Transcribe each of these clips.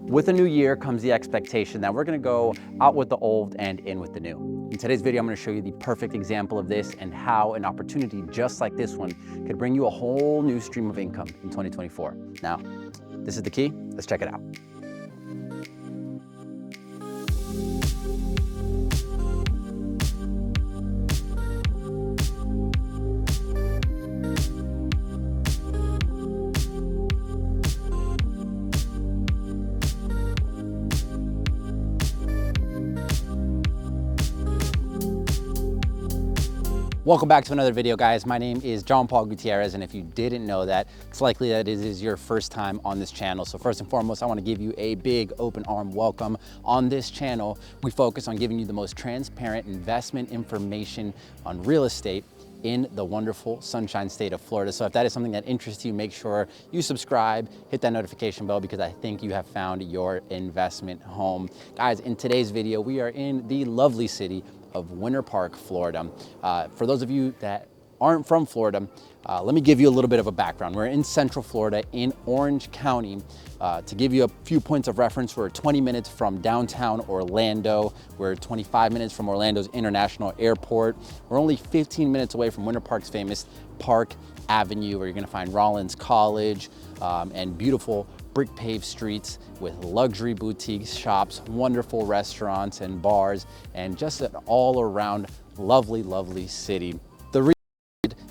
With a new year comes the expectation that we're gonna go out with the old and in with the new. In today's video, I'm gonna show you the perfect example of this and how an opportunity just like this one could bring you a whole new stream of income in 2024. Now, this is the key. Let's check it out. Welcome back to another video, guys. My name is John Paul Gutierrez, and if you didn't know that, it's likely that it is your first time on this channel. So first and foremost, I want to give you a big open arm welcome. On this channel, we focus on giving you the most transparent investment information on real estate in the wonderful Sunshine State of Florida. So if that is something that interests you, make sure you subscribe, hit that notification bell, because I think you have found your investment home. Guys, in today's video, we are in the lovely city of Winter Park, Florida. For those of you that aren't from Florida, let me give you a little bit of a background. We're in Central Florida in Orange County. To give you a few points of reference, we're 20 minutes from downtown Orlando. We're 25 minutes from Orlando's International Airport. We're only 15 minutes away from Winter Park's famous Park Avenue, where you're gonna find Rollins College and beautiful brick paved streets with luxury boutique shops, wonderful restaurants and bars, and just an all around lovely, lovely city. The reason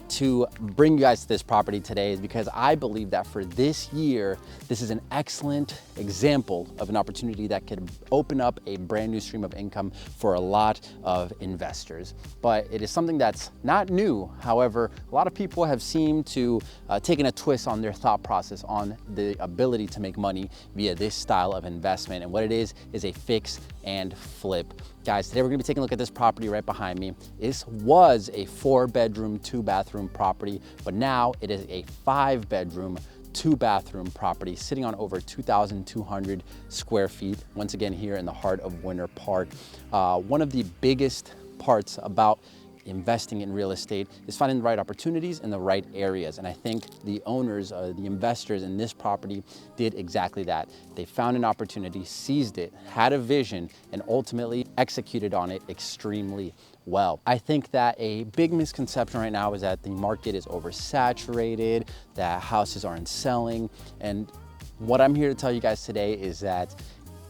to bring you guys to this property today is because I believe that for this year, this is an excellent example of an opportunity that could open up a brand new stream of income for a lot of investors. But it is something that's not new. However, a lot of people have seemed to taken a twist on their thought process on the ability to make money via this style of investment. And what it is a fix and flip. Guys, today we're gonna be taking a look at this property right behind me. This was a 4-bedroom, 2-bathroom property, but now it is a 5-bedroom, 2-bathroom property sitting on over 2,200 square feet. Once again, here in the heart of Winter Park. One of the biggest parts about investing in real estate is finding the right opportunities in the right areas. And I think the owners, the investors in this property did exactly that. They found an opportunity, seized it, had a vision, and ultimately executed on it extremely well. I think that a big misconception right now is that the market is oversaturated, that houses aren't selling. And what I'm here to tell you guys today is that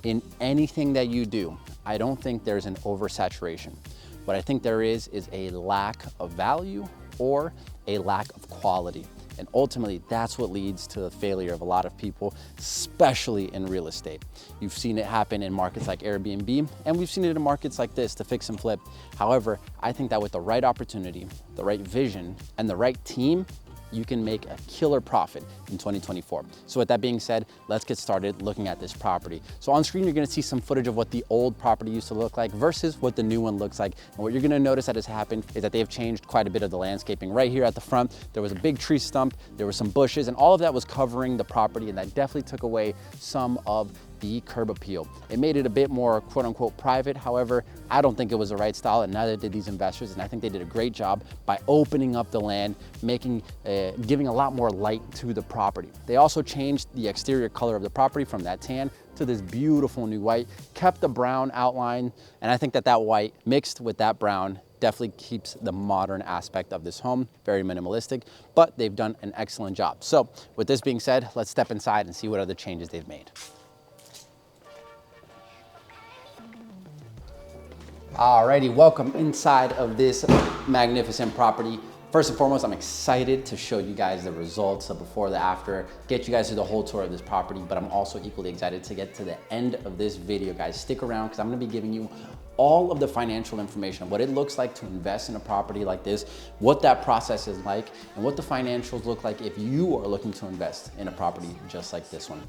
in anything that you do, I don't think there's an oversaturation. What I think there is a lack of value or a lack of quality. And ultimately, that's what leads to the failure of a lot of people, especially in real estate. You've seen it happen in markets like Airbnb, and we've seen it in markets like this, to fix and flip. However, I think that with the right opportunity, the right vision, and the right team, you can make a killer profit in 2024. So with that being said, let's get started looking at this property. So on screen, you're gonna see some footage of what the old property used to look like versus what the new one looks like. And what you're gonna notice that has happened is that they've changed quite a bit of the landscaping. Right here at the front, there was a big tree stump, there were some bushes, and all of that was covering the property, and that definitely took away some of the curb appeal. It made it a bit more quote unquote private. However, I don't think it was the right style, and neither did these investors. And I think they did a great job by opening up the land, giving a lot more light to the property. They also changed the exterior color of the property from that tan to this beautiful new white, kept the brown outline. And I think that that white mixed with that brown definitely keeps the modern aspect of this home very minimalistic, but they've done an excellent job. So with this being said, let's step inside and see what other changes they've made. Alrighty, welcome inside of this magnificent property. First and foremost, I'm excited to show you guys the results of before, the after, get you guys through the whole tour of this property, but I'm also equally excited to get to the end of this video, guys. Stick around, because I'm gonna be giving you all of the financial information of what it looks like to invest in a property like this, what that process is like, and what the financials look like if you are looking to invest in a property just like this one.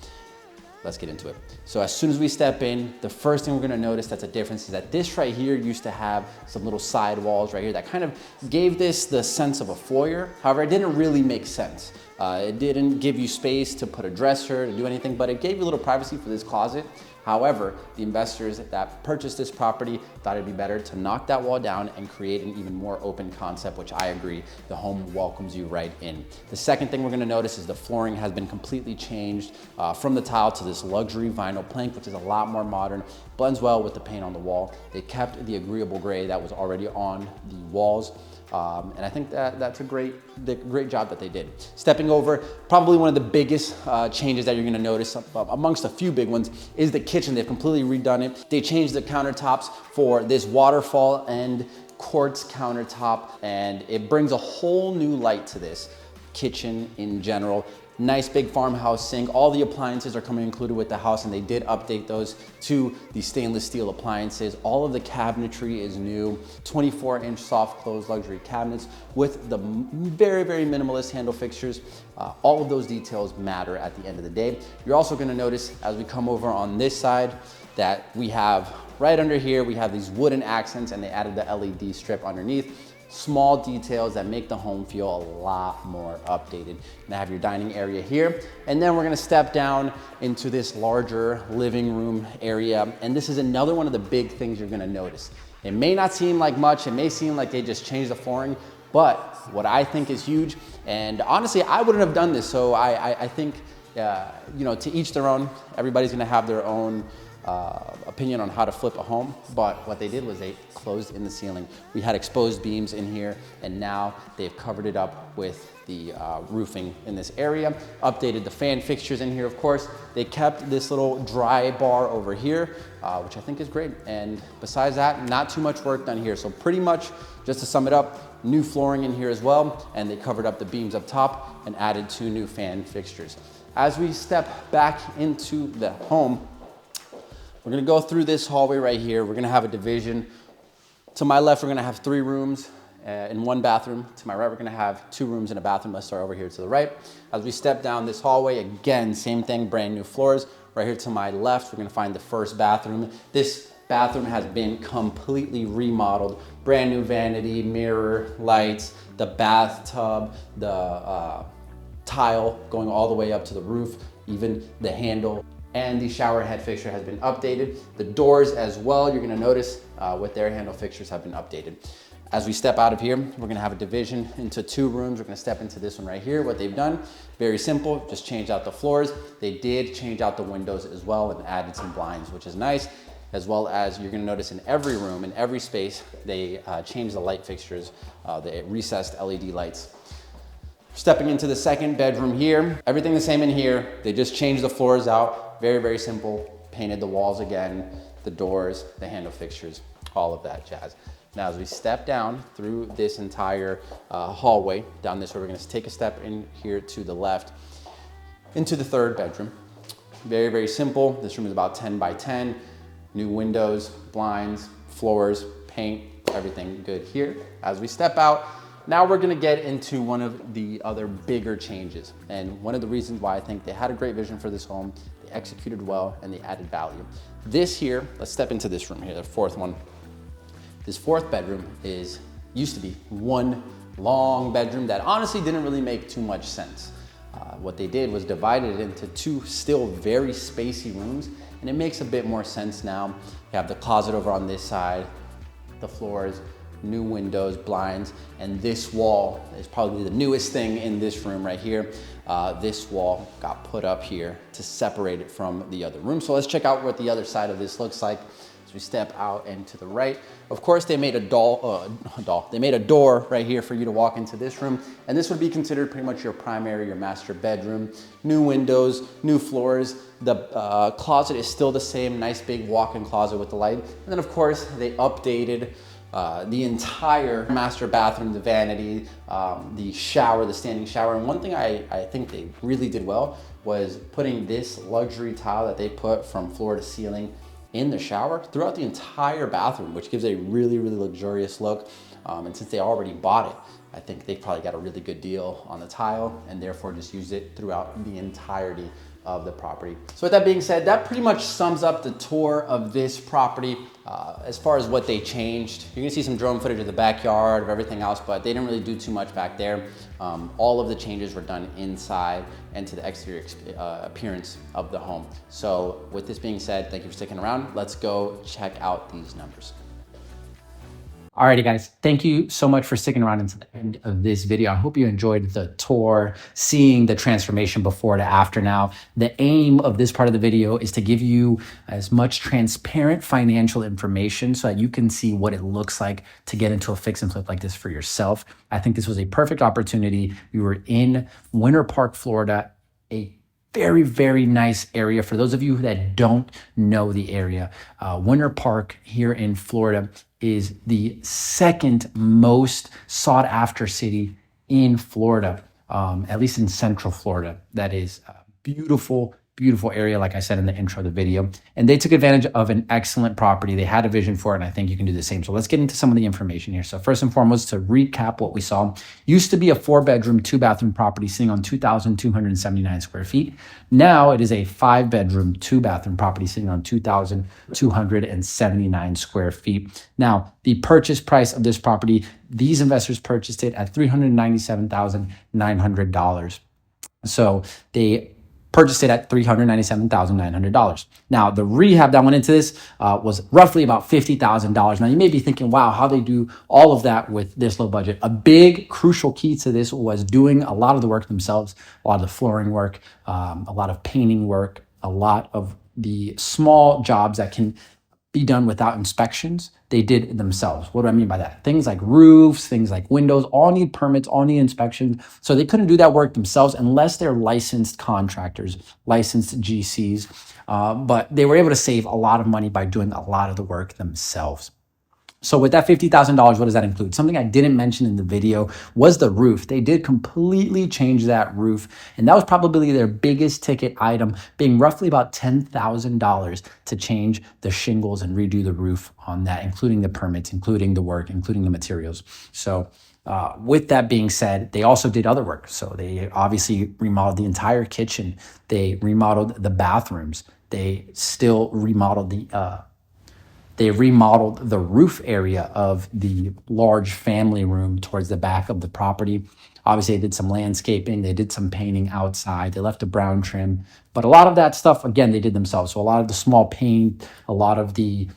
Let's get into it. So as soon as we step in, the first thing we're gonna notice that's a difference is that this right here used to have some little side walls right here that kind of gave this the sense of a foyer. However, it didn't really make sense. It didn't give you space to put a dresser, to do anything, but it gave you a little privacy for this closet. However, the investors that purchased this property thought it'd be better to knock that wall down and create an even more open concept, which I agree, the home welcomes you right in. The second thing we're gonna notice is the flooring has been completely changed from the tile to this luxury vinyl plank, which is a lot more modern, blends well with the paint on the wall. They kept the agreeable gray that was already on the walls. And I think that's a great job that they did. Stepping over, probably one of the biggest changes that you're gonna notice amongst a few big ones is the kitchen. They've completely redone it. They changed the countertops for this waterfall and quartz countertop, and it brings a whole new light to this kitchen in general. Nice big farmhouse sink. All the appliances are coming included with the house, and they did update those to the stainless steel appliances. All of the cabinetry is new. 24-inch soft close luxury cabinets with the very, very minimalist handle fixtures. All of those details matter at the end of the day. You're also gonna notice as we come over on this side that we have right under here, we have these wooden accents, and they added the LED strip underneath. Small details that make the home feel a lot more updated. Now have your dining area here, and then we're gonna step down into this larger living room area. And this is another one of the big things you're gonna notice. It may not seem like much, it may seem like they just changed the flooring, but what I think is huge, and honestly, I wouldn't have done this, so I think, you know, to each their own. Everybody's gonna have their own opinion on how to flip a home, but what they did was they closed in the ceiling. We had exposed beams in here, and now they've covered it up with the roofing in this area. Updated the fan fixtures in here, of course. They kept this little dry bar over here, which I think is great. And besides that, not too much work done here. So pretty much, just to sum it up, new flooring in here as well, and they covered up the beams up top and added 2 new fan fixtures. As we step back into the home, we're gonna go through this hallway right here. We're gonna have a division. To my left, we're gonna have 3 rooms and 1 bathroom. To my right, we're gonna have 2 rooms and a bathroom. Let's start over here to the right. As we step down this hallway, again, same thing, brand new floors. Right here to my left, we're gonna find the first bathroom. This bathroom has been completely remodeled. Brand new vanity, mirror, lights, the bathtub, the tile going all the way up to the roof, even the handle. And the shower head fixture has been updated. The doors as well, you're gonna notice with their handle fixtures have been updated. As we step out of here, we're gonna have a division into 2 rooms. We're gonna step into this one right here. What they've done, very simple, just changed out the floors. They did change out the windows as well and added some blinds, which is nice. As well as you're gonna notice in every room, in every space, they changed the light fixtures, the recessed LED lights. Stepping into the second bedroom here, everything the same in here. They just changed the floors out. Very, very simple. Painted the walls again, the doors, the handle fixtures, all of that jazz. Now, as we step down through this entire hallway, down this way, we're gonna take a step in here to the left into the 3rd bedroom. Very, very simple. This room is about 10 by 10. New windows, blinds, floors, paint, everything good here. As we step out, now we're gonna get into one of the other bigger changes. And one of the reasons why I think they had a great vision for this home, they executed well, and they added value. This here, let's step into this room here, the 4th one. This 4th bedroom used to be one long bedroom that honestly didn't really make too much sense. What they did was divided it into 2 still very spacey rooms, and it makes a bit more sense now. You have the closet over on this side, the floors, new windows, blinds, and this wall is probably the newest thing in this room right here. This wall got put up here to separate it from the other room. So let's check out what the other side of this looks like. As we step out and to the right, of course, they made they made a door right here for you to walk into this room. And this would be considered pretty much your primary, your master bedroom. New windows, new floors. The closet is still the same, nice big walk-in closet with the light. And then of course, they updated the entire master bathroom, the vanity, the shower, the standing shower. And one thing I think they really did well was putting this luxury tile that they put from floor to ceiling in the shower throughout the entire bathroom, which gives a really, really luxurious look. And since they already bought it, I think they probably got a really good deal on the tile and therefore just used it throughout the entirety of the property. So with that being said, that pretty much sums up the tour of this property. As far as what they changed, you're gonna see some drone footage of the backyard, of everything else, but they didn't really do too much back there. All of the changes were done inside and to the exterior appearance of the home. So with this being said, thank you for sticking around. Let's go check out these numbers. Alrighty guys, thank you so much for sticking around until the end of this video. I hope you enjoyed the tour, seeing the transformation before to after now. The aim of this part of the video is to give you as much transparent financial information so that you can see what it looks like to get into a fix and flip like this for yourself. I think this was a perfect opportunity. We were in Winter Park, Florida, a very, very nice area. For those of you that don't know the area, Winter Park here in Florida is the second most sought after city in Florida, at least in Central Florida. That is a beautiful, beautiful area, like I said in the intro of the video. And they took advantage of an excellent property. They had a vision for it, and I think you can do the same. So let's get into some of the information here. So first and foremost, to recap what we saw, used to be a 4-bedroom, 2-bathroom property sitting on 2,279 square feet. Now it is a 5-bedroom, 2-bathroom property sitting on 2,279 square feet. Now, the purchase price of this property, these investors purchased it at $397,900. So they purchased it at $397,900. Now, the rehab that went into this was roughly about $50,000. Now, you may be thinking, wow, how they do all of that with this low budget? A big crucial key to this was doing a lot of the work themselves, a lot of the flooring work, a lot of painting work, a lot of the small jobs that can be done without inspections. They did themselves. What do I mean by that? Things like roofs, things like windows, all need permits, all need inspections. So they couldn't do that work themselves unless they're licensed contractors, licensed GCs. But they were able to save a lot of money by doing a lot of the work themselves. So with that $50,000, what does that include? Something I didn't mention in the video was the roof. They did completely change that roof, and that was probably their biggest ticket item, being roughly about $10,000 to change the shingles and redo the roof on that, including the permits, including the work, including the materials. So with that being said, they also did other work. So they obviously remodeled the entire kitchen. They remodeled the bathrooms. They still remodeled they remodeled the roof area of the large family room towards the back of the property. Obviously, they did some landscaping. They did some painting outside. They left a brown trim. But a lot of that stuff, again, they did themselves. So a lot of the small paint, a lot of the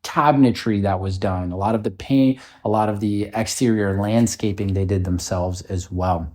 cabinetry that was done, a lot of the paint, a lot of the exterior landscaping, they did themselves as well.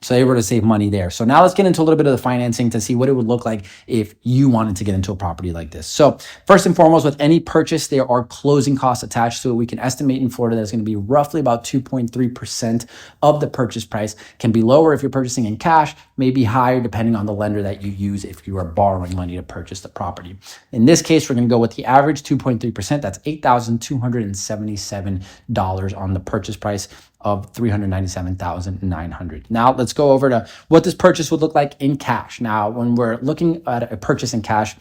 So they were to save money there. So now let's get into a little bit of the financing to see what it would look like if you wanted to get into a property like this. So first and foremost, with any purchase, there are closing costs attached to it. We can estimate in Florida that's going to be roughly about 2.3% of the purchase price. Can be lower if you're purchasing in cash, maybe higher depending on the lender that you use if you are borrowing money to purchase the property. In this case, we're going to go with the average 2.3%. That's $8,277 on the purchase price of $397,900. Now let's go over to what this purchase would look like in cash. Now, when we're looking at a purchase in cash,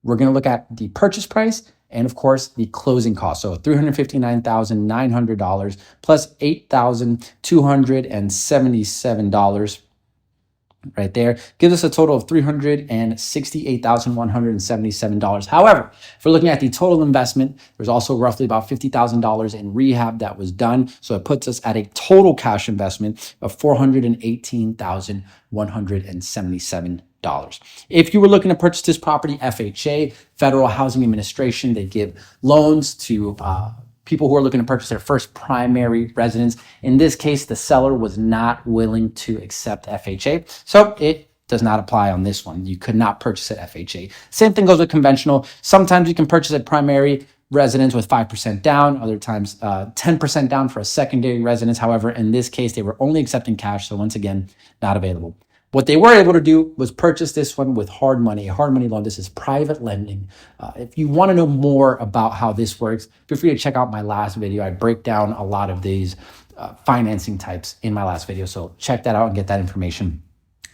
we're going to look at the purchase price and of course the closing cost. So $359,900 plus $8,277 right there gives us a total of $368,177. However, if we're looking at the total investment, there's also roughly about $50,000 in rehab that was done. So it puts us at a total cash investment of $418,177. If you were looking to purchase this property, FHA, Federal Housing Administration, they give loans to people who are looking to purchase their first primary residence. In this case, the seller was not willing to accept FHA, so it does not apply on this one. You could not purchase at FHA. Same thing goes with conventional. Sometimes you can purchase a primary residence with 5% down, other times 10% down for a secondary residence. However, in this case, they were only accepting cash, so once again, not available. What they were able to do was purchase this one with hard money, a hard money loan. This is private lending. If you want to know more about how this works, feel free to check out my last video. I break down a lot of these financing types in my last video. So check that out and get that information.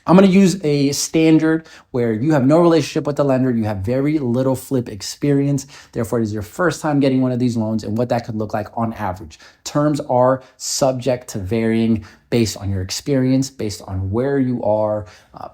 I'm going to use a standard where you have no relationship with the lender. You have very little flip experience. Therefore, it is your first time getting one of these loans and what that could look like on average. Terms are subject to varying based on your experience, based on where you are,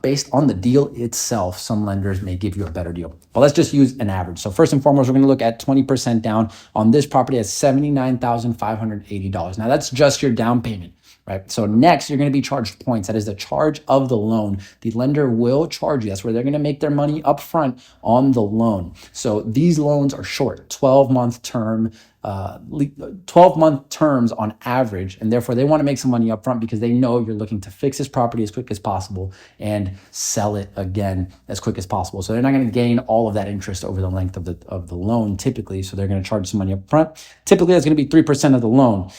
based on the deal itself. Some lenders may give you a better deal, but let's just use an average. So first and foremost, we're going to look at 20% down on this property at $79,580. Now that's just your down payment. Right. So next, you're going to be charged points. That is the charge of the loan. The lender will charge you. That's where they're going to make their money up front on the loan. So these loans are short, 12-month term, 12-month terms on average. And therefore, they want to make some money up front because they know you're looking to fix this property as quick as possible and sell it again as quick as possible. So they're not going to gain all of that interest over the length of the loan typically. So they're going to charge some money up front. Typically, that's going to be 3% of the loan.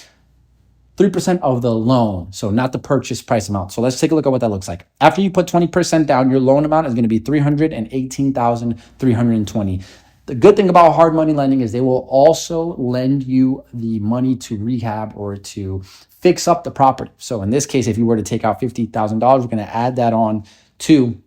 3% of the loan, so not the purchase price amount. So let's take a look at what that looks like. After you put 20% down, your loan amount is going to be $318,320. The good thing about hard money lending is they will also lend you the money to rehab or to fix up the property. So in this case, if you were to take out $50,000, we're going to add that on to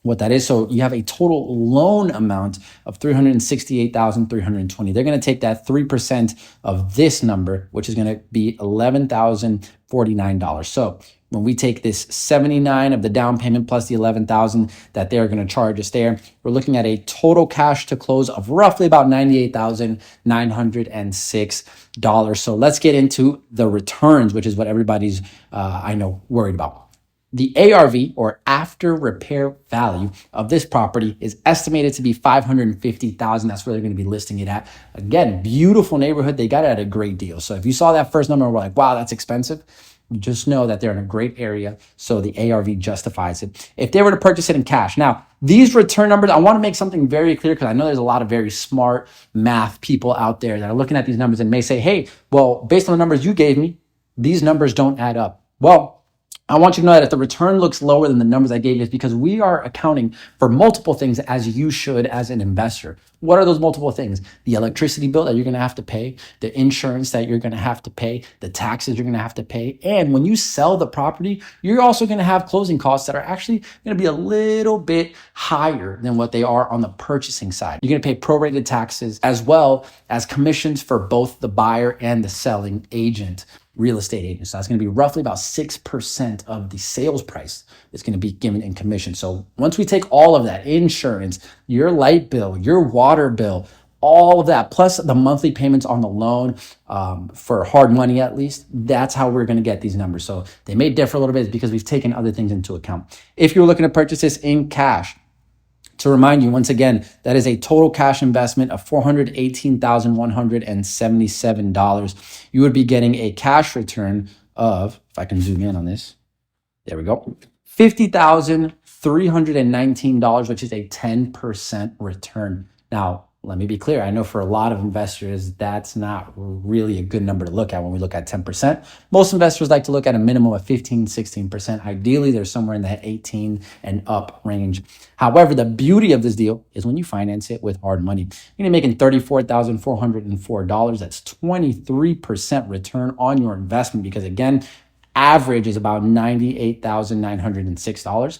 what that is. So you have a total loan amount of $368,320. They're going to take that 3% of this number, which is going to be $11,049. So when we take this 79 of the down payment plus the 11,000 that they're going to charge us there, we're looking at a total cash to close of roughly about $98,906. So let's get into the returns, which is what everybody's, I know, worried about. The ARV, or after repair value, of this property is estimated to be $550,000. That's where they're going to be listing it at. Again, beautiful neighborhood. They got it at a great deal. So if you saw that first number and we're like, wow, that's expensive, you just know that they're in a great area. So the ARV justifies it. If they were to purchase it in cash. Now, these return numbers, I want to make something very clear because I know there's a lot of very smart math people out there that are looking at these numbers and may say, hey, well, based on the numbers you gave me, these numbers don't add up. Well, I want you to know that if the return looks lower than the numbers I gave you, it's because we are accounting for multiple things as you should as an investor. What are those multiple things? The electricity bill that you're going to have to pay, the insurance that you're going to have to pay, the taxes you're going to have to pay. And when you sell the property, you're also going to have closing costs that are actually going to be a little bit higher than what they are on the purchasing side. You're going to pay prorated taxes as well as commissions for both the buyer and the selling agent. Real estate agents. So that's going to be roughly about 6% of the sales price is going to be given in commission. So once we take all of that, insurance, your light bill, your water bill, all of that, plus the monthly payments on the loan for hard money at least, that's how we're going to get these numbers. So they may differ a little bit because we've taken other things into account. If you're looking to purchase this in cash, to remind you, once again, that is a total cash investment of $418,177. You would be getting a cash return of, if I can zoom in on this, there we go, $50,319, which is a 10% return. Now, let me be clear. I know for a lot of investors, that's not really a good number to look at when we look at 10%. Most investors like to look at a minimum of 15, 16%. Ideally, they're somewhere in that 18 and up range. However, the beauty of this deal is when you finance it with hard money, you're going to be making $34,404. That's 23% return on your investment because, again, average is about $98,906.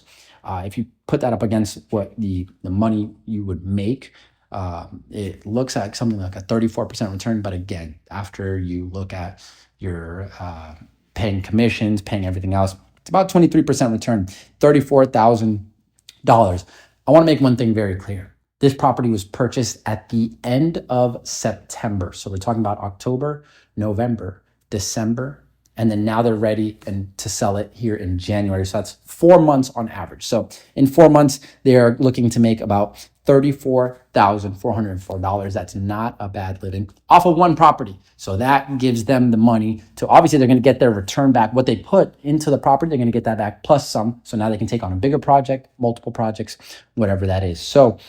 If you put that up against what the money you would make, it looks like something like a 34% return. But again, after you look at your paying commissions, paying everything else, it's about 23% return, $34,000. I want to make one thing very clear. This property was purchased at the end of September. So we're talking about October, November, December, and then now they're ready to sell it here in January. So that's 4 months on average. So in 4 months, they're looking to make about $34,404. That's not a bad living off of one property. So that gives them the money to, obviously they're going to get their return back. What they put into the property, they're going to get that back plus some. So now they can take on a bigger project, multiple projects, whatever that is. So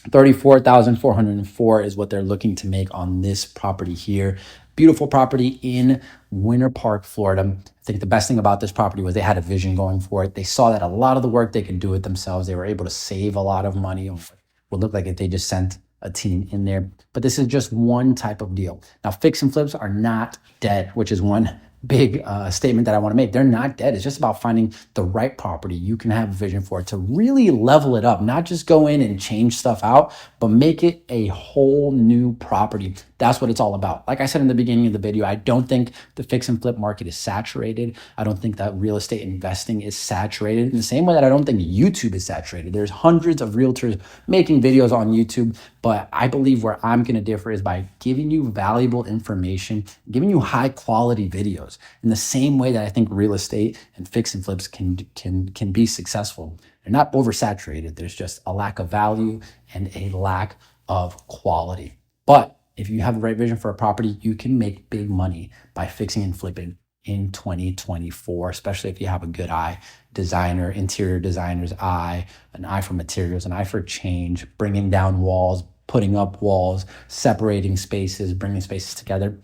$34,404 is what they're looking to make on this property here. Beautiful property in Winter Park, Florida. I think the best thing about this property was they had a vision going for it. They saw that a lot of the work they could do it themselves. They were able to save a lot of money on what would look like if they just sent a team in there. But this is just one type of deal. Now, fix and flips are not dead, which is one big statement that I want to make. They're not dead. It's just about finding the right property you can have a vision for to really level it up, not just go in and change stuff out, but make it a whole new property. That's what it's all about. Like I said in the beginning of the video, I don't think the fix and flip market is saturated. I don't think that real estate investing is saturated in the same way that I don't think YouTube is saturated. There's hundreds of realtors making videos on YouTube, but I believe where I'm going to differ is by giving you valuable information, giving you high quality videos in the same way that I think real estate and fix and flips can be successful. They're not oversaturated. There's just a lack of value and a lack of quality. But if you have the right vision for a property, you can make big money by fixing and flipping in 2024, especially if you have a good eye, designer, interior designer's eye, an eye for materials, an eye for change, bringing down walls, putting up walls, separating spaces, bringing spaces together.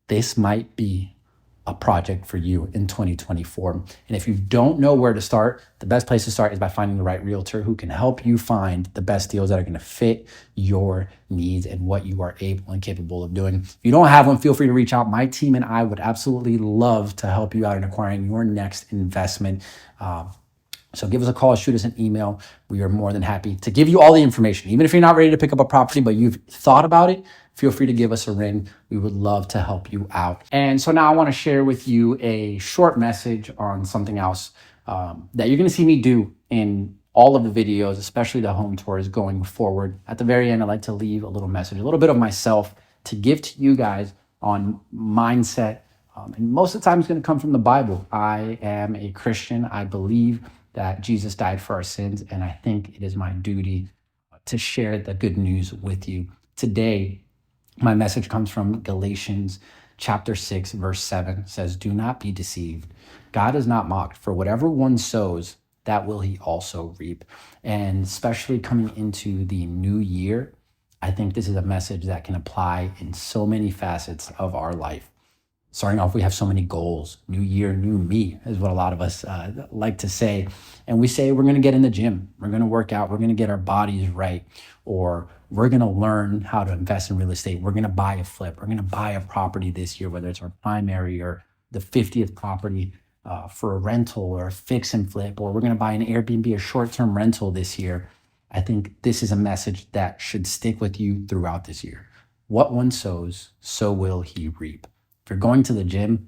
This might be a project for you in 2024. And if you don't know where to start, the best place to start is by finding the right realtor who can help you find the best deals that are going to fit your needs and what you are able and capable of doing. If you don't have one, feel free to reach out. My team and I would absolutely love to help you out in acquiring your next investment. So give us a call, shoot us an email. We are more than happy to give you all the information. Even if you're not ready to pick up a property, but you've thought about it, feel free to give us a ring. We would love to help you out. And so now I want to share with you a short message on something else that you're going to see me do in all of the videos, especially the home tours going forward. At the very end, I'd like to leave a little message, a little bit of myself to give to you guys on mindset. And most of the time it's going to come from the Bible. I am a Christian. I believe that Jesus died for our sins, and I think it is my duty to share the good news with you. Today, my message comes from Galatians chapter 6, verse 7. It says, "Do not be deceived. God is not mocked, for whatever one sows, that will he also reap." And especially coming into the new year, I think this is a message that can apply in so many facets of our life. Starting off, we have so many goals. New year, new me is what a lot of us like to say. And we say we're going to get in the gym. We're going to work out. We're going to get our bodies right. Or we're going to learn how to invest in real estate. We're going to buy a flip. We're going to buy a property this year, whether it's our primary or the 50th property for a rental or a fix and flip. Or we're going to buy an Airbnb, a short-term rental this year. I think this is a message that should stick with you throughout this year. What one sows, so will he reap. If you're going to the gym,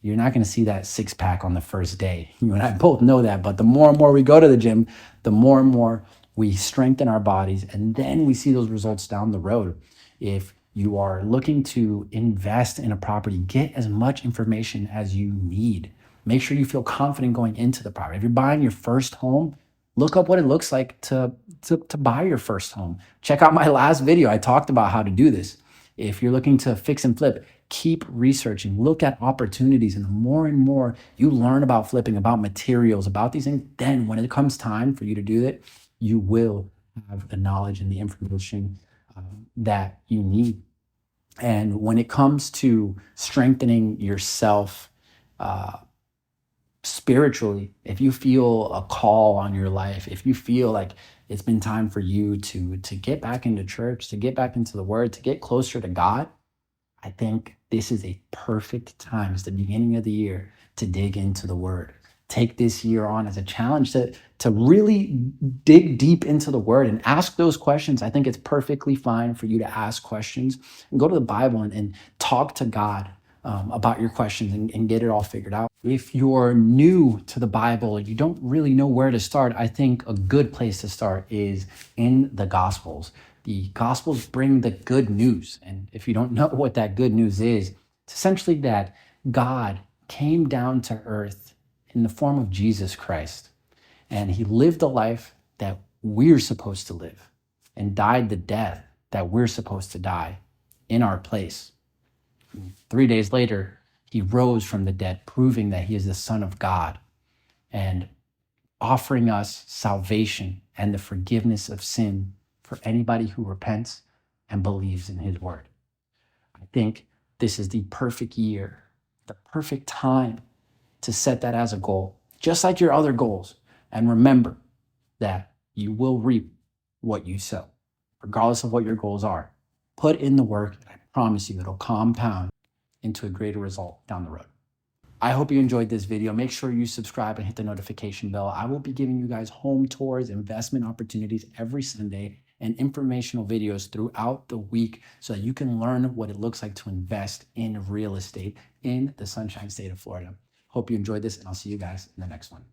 you're not going to see that six pack on the first day. You and I both know that, but the more and more we go to the gym, the more and more we strengthen our bodies, and then we see those results down the road. If you are looking to invest in a property, get as much information as you need. Make sure you feel confident going into the property. If you're buying your first home, look up what it looks like to buy your first home. Check out my last video. I talked about how to do this. If you're looking to fix and flip, keep researching, look at opportunities, and the more and more you learn about flipping, about materials, about these things, then when it comes time for you to do it, you will have the knowledge and the information that you need. And when it comes to strengthening yourself spiritually, if you feel a call on your life, if you feel like it's been time for you to get back into church, to get back into the Word, to get closer to God, I think this is a perfect time. It's the beginning of the year to dig into the Word. Take this year on as a challenge to really dig deep into the Word and ask those questions. I think it's perfectly fine for you to ask questions and go to the Bible and talk to God about your questions and get it all figured out. If you're new to the Bible and you don't really know where to start, I think a good place to start is in the Gospels. The Gospels bring the good news. And if you don't know what that good news is, it's essentially that God came down to earth in the form of Jesus Christ. And he lived the life that we're supposed to live and died the death that we're supposed to die in our place. 3 days later, he rose from the dead, proving that he is the Son of God and offering us salvation and the forgiveness of sin for anybody who repents and believes in his word. I think this is the perfect year, the perfect time to set that as a goal, just like your other goals. And remember that you will reap what you sow, regardless of what your goals are. Put in the work, and I promise you it'll compound into a greater result down the road. I hope you enjoyed this video. Make sure you subscribe and hit the notification bell. I will be giving you guys home tours, investment opportunities every Sunday, and informational videos throughout the week so that you can learn what it looks like to invest in real estate in the Sunshine State of Florida. Hope you enjoyed this, and I'll see you guys in the next one.